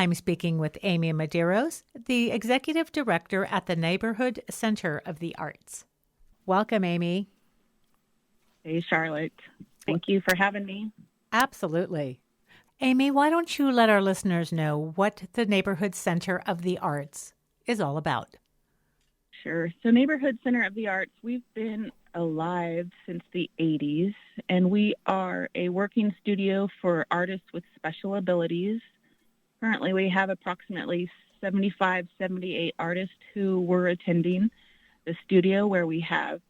I'm speaking with Amee Medeiros, the Executive Director at the Neighborhood Center of the Arts. Welcome, Amee. Hey, Charlotte. Thank you for having me. Absolutely. Amee, why don't you let our listeners know what the Neighborhood Center of the Arts is all about? Sure. So Neighborhood Center of the Arts, we've been alive since the 80s, and we are a working studio for artists with special abilities. Currently, we have approximately 75, 78 artists who were attending the studio, where we have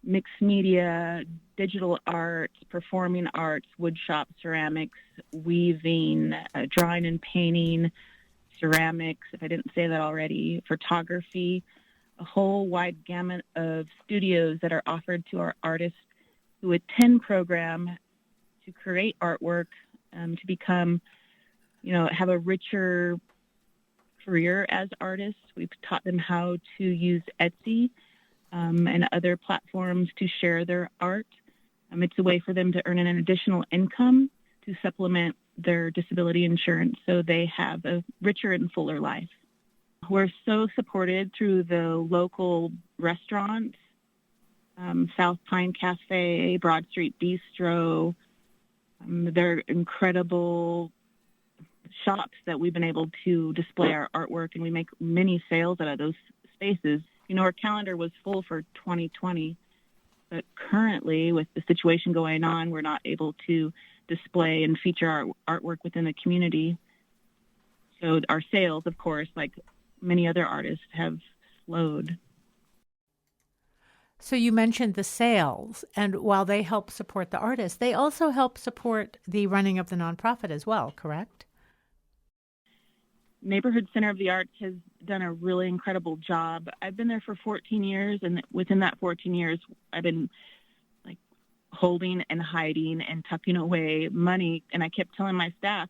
mixed media, digital arts, performing arts, woodshop, ceramics, weaving, drawing and painting, ceramics, if I didn't say that already, photography, a whole wide gamut of studios that are offered to our artists who attend program to create artwork, to become, have a richer career as artists. We've taught them how to use Etsy and other platforms to share their art. It's a way for them to earn an additional income to supplement their disability insurance so they have a richer and fuller life. We're so supported through the local restaurants, South Pine Cafe, Broad Street Bistro. They're incredible shops that we've been able to display our artwork, and we make many sales out of those spaces. Our calendar was full for 2020, but currently with the situation going on, we're not able to display and feature our artwork within the community. So our sales, of course, like many other artists, have slowed. So you mentioned the sales, and while they help support the artists, they also help support the running of the nonprofit as well, correct? Neighborhood Center of the Arts has done a really incredible job. I've been there for 14 years, and within that 14 years, I've been holding and hiding and tucking away money. And I kept telling my staff,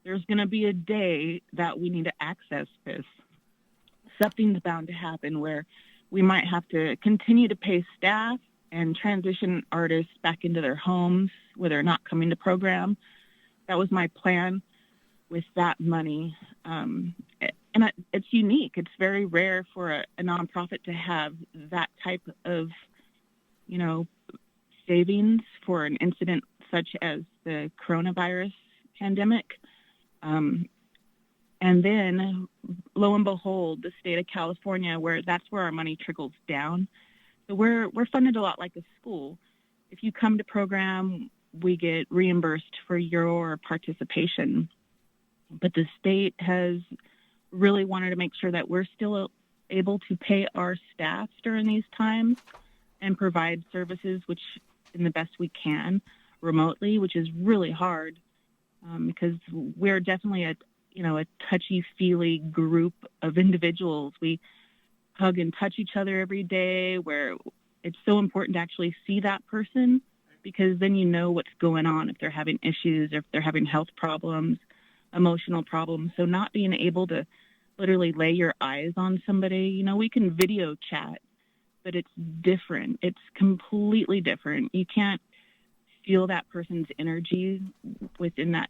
there's going to be a day that we need to access this. Something's bound to happen where we might have to continue to pay staff and transition artists back into their homes where they're not coming to program. That was my plan with that money. It's unique. It's very rare for a nonprofit to have that type of, savings for an incident such as the coronavirus pandemic. And then, lo and behold, the state of California, that's where our money trickles down. So we're funded a lot like a school. If you come to program, we get reimbursed for your participation. But the state has really wanted to make sure that we're still able to pay our staff during these times and provide services which in the best we can remotely, which is really hard because we're definitely a touchy-feely group of individuals. We hug and touch each other every day, where it's so important to actually see that person, because then you know what's going on, if they're having issues, or if they're having health problems, emotional problems. So not being able to literally lay your eyes on somebody, we can video chat, but it's different. It's completely different. You can't feel that person's energy within that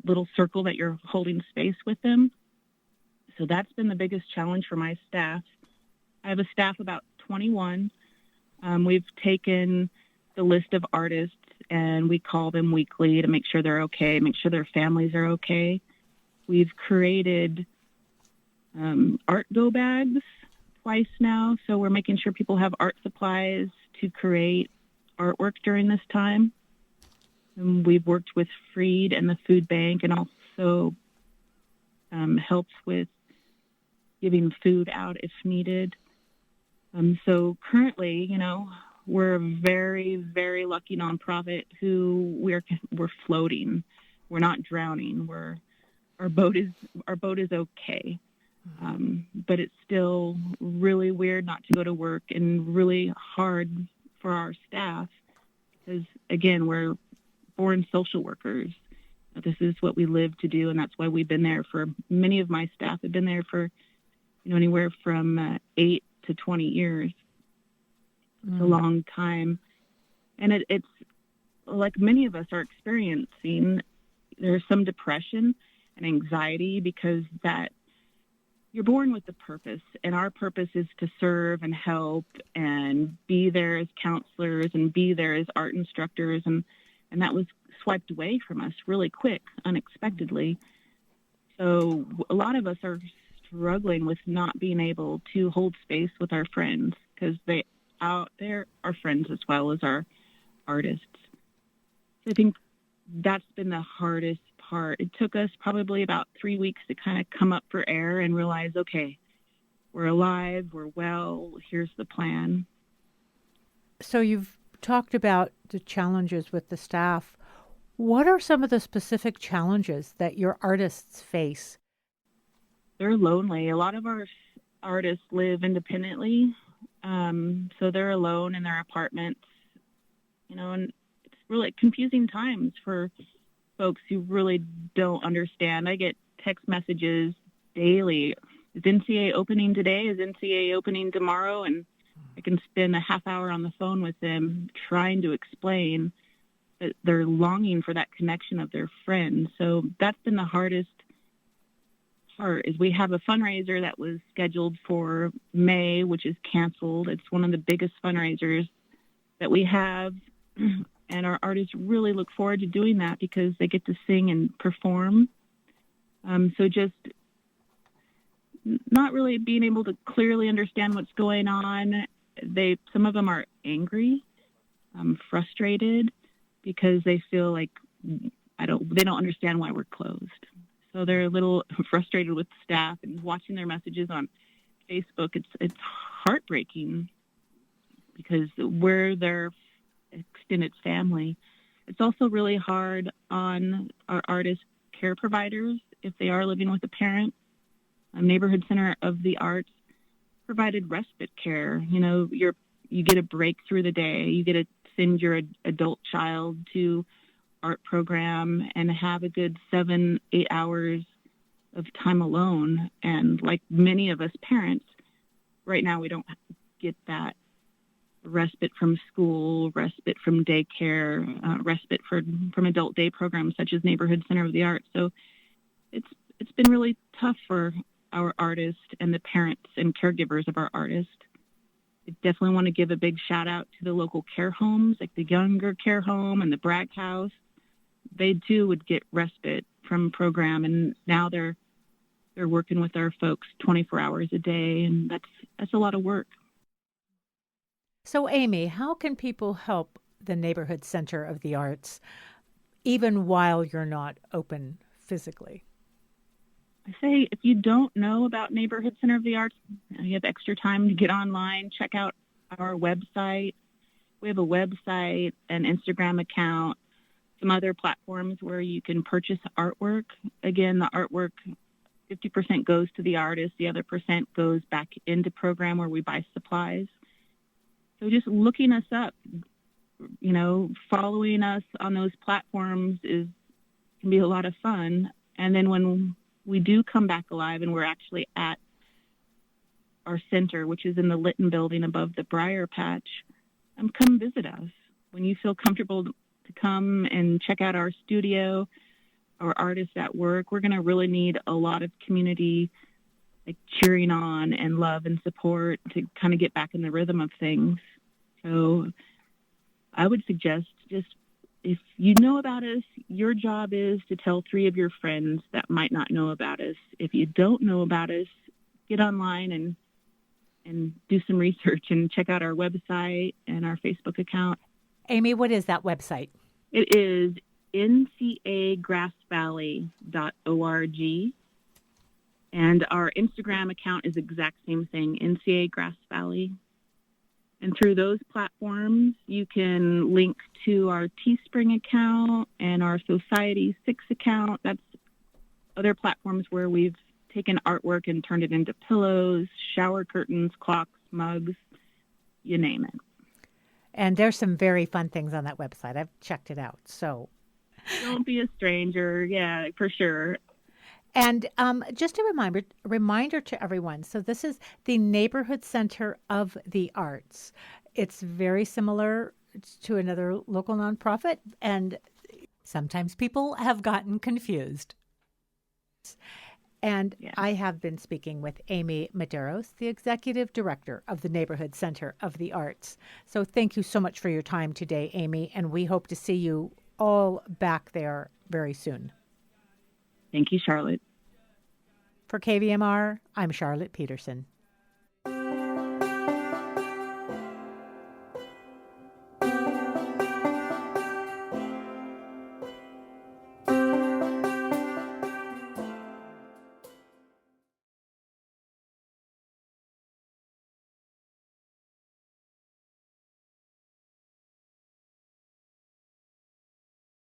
little circle that you're holding space with them. So that's been the biggest challenge for my staff. I have a staff about 21. We've taken the list of artists and we call them weekly to make sure they're okay, make sure their families are okay. We've created art go bags twice now, so we're making sure people have art supplies to create artwork during this time. And we've worked with Freed and the food bank, and also helps with giving food out if needed. So currently, we're a very, very lucky nonprofit who we're floating. We're not drowning. Our boat is okay. But it's still really weird not to go to work, and really hard for our staff because, again, we're born social workers. This is what we live to do, and that's why we've been there for, many of my staff have been there for, anywhere from 8 to 20 years. It's a long time. And it's like many of us are experiencing, there's some depression, and anxiety, because that you're born with a purpose, and our purpose is to serve and help and be there as counselors and be there as art instructors, and that was swiped away from us really quick, unexpectedly. So a lot of us are struggling with not being able to hold space with our friends, because they're our friends as well as our artists. So I think that's been the hardest part. It took us probably about 3 weeks to kind of come up for air and realize, okay, we're alive, we're well, here's the plan. So you've talked about the challenges with the staff. What are some of the specific challenges that your artists face? They're lonely. A lot of our artists live independently, so they're alone in their apartments, and it's really confusing times for folks who really don't understand. I get text messages daily. Is NCA opening today? Is NCA opening tomorrow? And I can spend a half hour on the phone with them trying to explain that they're longing for that connection of their friends. So that's been the hardest part. Is we have a fundraiser that was scheduled for May, which is canceled. It's one of the biggest fundraisers that we have. And our artists really look forward to doing that because they get to sing and perform. So just not really being able to clearly understand what's going on. Some of them are angry, frustrated, because they feel like they don't understand why we're closed. So they're a little frustrated with the staff, and watching their messages on Facebook, it's heartbreaking because we're their extended family. It's also really hard on our artist care providers if they are living with a parent. Neighborhood Center of the Arts provided respite care. You get a break through the day. You get to send your adult child to art program and have a good 7-8 hours of time alone. And like many of us parents, right now we don't get that respite from school, respite from daycare, respite from adult day programs such as Neighborhood Center of the Arts. So it's been really tough for our artists and the parents and caregivers of our artists. I definitely want to give a big shout out to the local care homes, like the Younger Care Home and the Bragg House. They too would get respite from program, and now they're working with our folks 24 hours a day, and that's a lot of work. So, Amee, how can people help the Neighborhood Center of the Arts even while you're not open physically? I say if you don't know about Neighborhood Center of the Arts, you have extra time to get online, check out our website. We have a website, an Instagram account, some other platforms where you can purchase artwork. Again, the artwork, 50% goes to the artist, the other percent goes back into program where we buy supplies. So just looking us up, following us on those platforms can be a lot of fun. And then when we do come back alive and we're actually at our center, which is in the Litton building above the Briar Patch, come visit us. When you feel comfortable to come and check out our studio, our artists at work, we're going to really need a lot of community cheering on and love and support to kind of get back in the rhythm of things. So I would suggest just, if you know about us, your job is to tell 3 of your friends that might not know about us. If you don't know about us, get online and do some research and check out our website and our Facebook account. Amee, what is that website? It is ncagrassvalley.org. And our Instagram account is the exact same thing, NCA Grass Valley. And through those platforms, you can link to our Teespring account and our Society 6 account. That's other platforms where we've taken artwork and turned it into pillows, shower curtains, clocks, mugs, you name it. And there's some very fun things on that website. I've checked it out. So don't be a stranger. Yeah, for sure. And just a reminder to everyone. So this is the Neighborhood Center of the Arts. It's very similar to another local nonprofit, and sometimes people have gotten confused. And Yeah. I have been speaking with Amee Medeiros, the Executive Director of the Neighborhood Center of the Arts. So thank you so much for your time today, Amee, and we hope to see you all back there very soon. Thank you, Charlotte. For KVMR, I'm Charlotte Peterson.